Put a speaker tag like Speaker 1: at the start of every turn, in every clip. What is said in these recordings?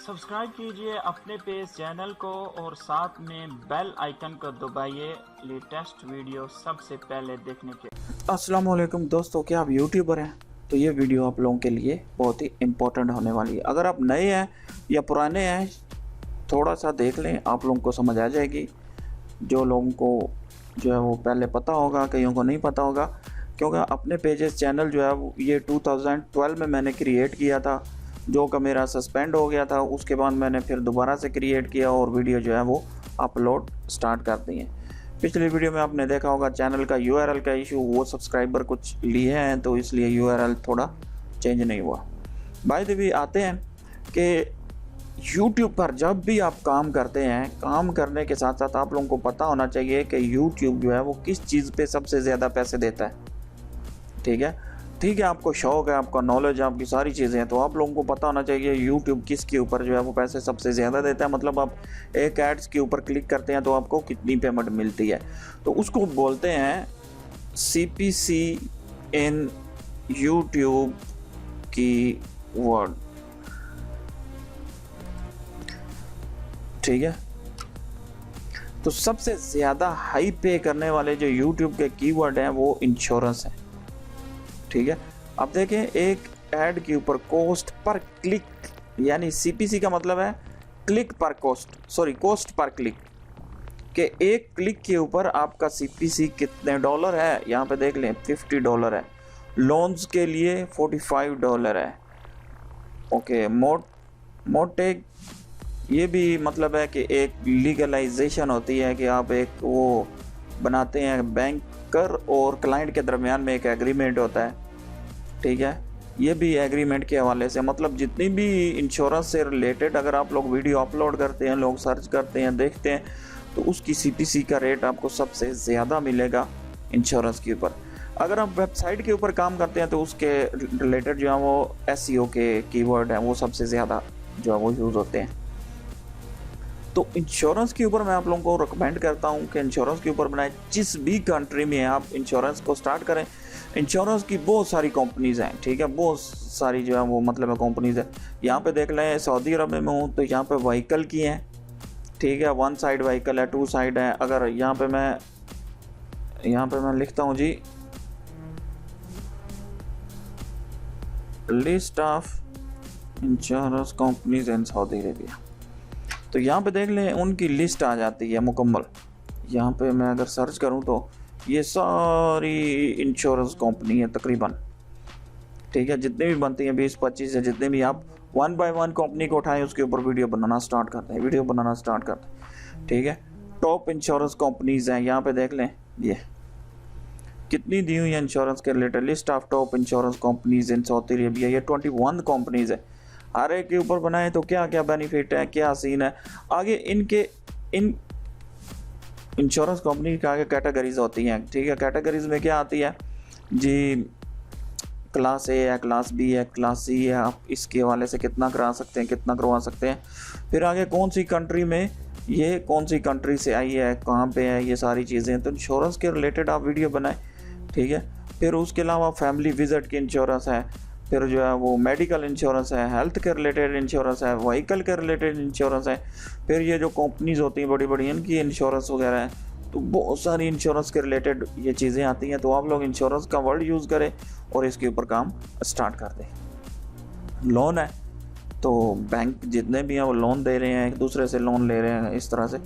Speaker 1: Subscribe कीजिए अपने page channel को और साथ में बेल आइकन को दबाइए लेटेस्ट वीडियो सबसे पहले देखने के।
Speaker 2: अस्सलाम वालेकुम दोस्तों, क्या आप यूट्यूबर हैं? तो ये वीडियो आप लोगों के लिए बहुत ही इम्पोर्टेंट होने वाली है। अगर आप नए हैं या पुराने हैं, थोड़ा सा देख लें, आप लोगों को समझ आ जाएगी। जो लोगों को जो है वो पहले पता होगा, कईयों को नहीं पता होगा, क्योंकि अपने पेजेस चैनल जो है ये 2012 में मैंने क्रिएट किया था, जो कि मेरा सस्पेंड हो गया था। उसके बाद मैंने फिर दोबारा से क्रिएट किया और वीडियो जो है वो अपलोड स्टार्ट कर दी है। पिछली वीडियो में आपने देखा होगा चैनल का यूआरएल का इशू, वो सब्सक्राइबर कुछ लिए हैं तो इसलिए यूआरएल थोड़ा चेंज नहीं हुआ। बाय द वे आते हैं कि यूट्यूब पर जब भी आप काम करते हैं, काम करने के साथ साथ आप लोगों को पता होना चाहिए कि यूट्यूब जो है वो किस चीज़ पे सबसे ज़्यादा पैसे देता है। ठीक है, आपको शौक़ है, आपका नॉलेज, आपकी सारी चीज़ें हैं, तो आप लोगों को पता होना चाहिए यूट्यूब किसके ऊपर जो है वो पैसे सबसे ज़्यादा देता है। मतलब आप एक एड्स के ऊपर क्लिक करते हैं तो आपको कितनी पेमेंट मिलती है, तो उसको बोलते हैं CPC इन यूट्यूब की वर्ड। ठीक है, तो सबसे ज़्यादा हाई पे करने वाले जो यूट्यूब के कीवर्ड हैं वो इंश्योरेंस है। ठीक है, अब देखें एक ऐड के ऊपर कॉस्ट पर क्लिक, यानी CPC का मतलब है क्लिक पर कॉस्ट, कॉस्ट पर क्लिक, के एक क्लिक के ऊपर आपका CPC कितने डॉलर है। यहाँ पे देख लें $50 है, लोन्स के लिए $45 है। ओके, मोटेक ये भी मतलब है कि एक लीगलाइजेशन होती है कि आप एक वो बनाते हैं, बैंकर और क्लाइंट के दरमियान में एक एग्रीमेंट होता है। ठीक है, ये भी एग्रीमेंट के हवाले से, मतलब जितनी भी इंश्योरेंस से रिलेटेड अगर आप लोग वीडियो अपलोड करते हैं, लोग सर्च करते हैं, देखते हैं, तो उसकी CPC का रेट आपको सबसे ज़्यादा मिलेगा इंश्योरेंस के ऊपर। अगर आप वेबसाइट के ऊपर काम करते हैं तो उसके रिलेटेड जो है वो SEO के कीवर्ड हैं वो सबसे ज़्यादा जो है वो यूज़ होते हैं। तो इंश्योरेंस के ऊपर मैं आप लोगों को रिकमेंड करता हूं कि इंश्योरेंस के ऊपर बनाएं। जिस भी कंट्री में आप इंश्योरेंस को स्टार्ट करें, इंश्योरेंस की बहुत सारी कंपनीज़ हैं। ठीक है, बहुत सारी जो है वो मतलब कंपनीज़ है। यहाँ पे देख लें, सऊदी अरब में हूँ तो यहाँ पे व्हीकल की हैं। ठीक है, 1 साइड व्हीकल है, 2 साइड है। अगर यहाँ पे मैं लिखता हूँ जी list of insurance companies in Saudi Arabia, तो यहाँ पे देख लें उनकी लिस्ट आ जाती है मुकम्मल। यहाँ पे मैं अगर सर्च करूँ तो ये सारी इंश्योरेंस कंपनी है तकरीबन। ठीक है, जितने भी बनती हैं 20-25 है, जितने भी आप 1 बाय 1 कंपनी को उठाएं उसके ऊपर वीडियो बनाना स्टार्ट करते हैं, ठीक है, टॉप इंश्योरेंस कंपनीज हैं। यहाँ पे देख लें ये कितनी दी हुई है इंश्योरेंस के related. List of top insurance companies in Saudi Arabia, ये 21 कंपनीज है। हर एक के ऊपर बनाए तो क्या क्या बेनिफिट है, क्या सीन है। आगे इन इंश्योरेंस कंपनी के आगे कैटेगरीज होती हैं। ठीक है, कैटेगरीज में क्या आती है जी, क्लास A है, क्लास B है, क्लास C है। आप इसके हवाले से कितना करा सकते हैं, कितना करवा सकते हैं। फिर आगे कौन सी कंट्री में, ये कौन सी कंट्री से आई है, कहाँ पे है, ये सारी चीज़ें। तो इंश्योरेंस के रिलेटेड आप वीडियो बनाएं। ठीक है, फिर उसके अलावा फैमिली विजिट की इंश्योरेंस है, फिर जो है वो मेडिकल इंश्योरेंस है, हेल्थ के रिलेटेड इंश्योरेंस है, व्हीकल के रिलेटेड इंश्योरेंस है। फिर ये जो कंपनीज़ होती हैं बड़ी बड़ी, इनकी इंश्योरेंस वगैरह है। तो बहुत सारी इंश्योरेंस के रिलेटेड ये चीज़ें आती हैं। तो आप लोग इंश्योरेंस का वर्ड यूज़ करें और इसके ऊपर काम स्टार्ट कर दें। लोन है तो बैंक जितने भी हैं वो लोन दे रहे हैं, एक दूसरे से लोन ले रहे हैं, इस तरह से।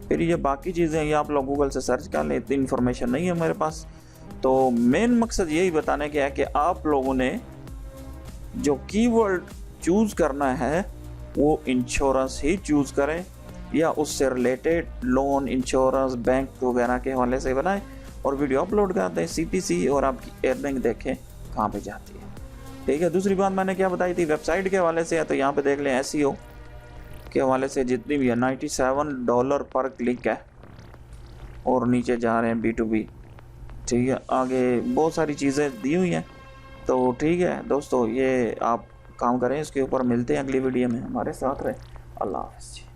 Speaker 2: फिर ये बाकी चीज़ें ये आप लोग गूगल से सर्च कर लें, इतनी इन्फॉर्मेशन नहीं है मेरे पास। तो मेन मकसद यही बताने का है कि आप लोगों ने जो कीवर्ड चूज़ करना है वो इंश्योरेंस ही चूज़ करें, या उससे रिलेटेड लोन, इंश्योरेंस, बैंक वगैरह के हवाले से बनाएं और वीडियो अपलोड कर दें CPC, और आपकी अर्निंग देखें कहाँ पे जाती है। ठीक है, दूसरी बात मैंने क्या बताई थी वेबसाइट के हवाले से है, तो यहाँ पे देख लें SEO के हवाले से जितनी भी है $97 पर क्लिक है, और नीचे जा रहे हैं B2B। ठीक है, आगे बहुत सारी चीज़ें दी हुई हैं। तो ठीक है दोस्तों, ये आप काम करें, इसके ऊपर मिलते हैं अगली वीडियो में, हमारे साथ रहे। अल्लाह हाफ़िज़।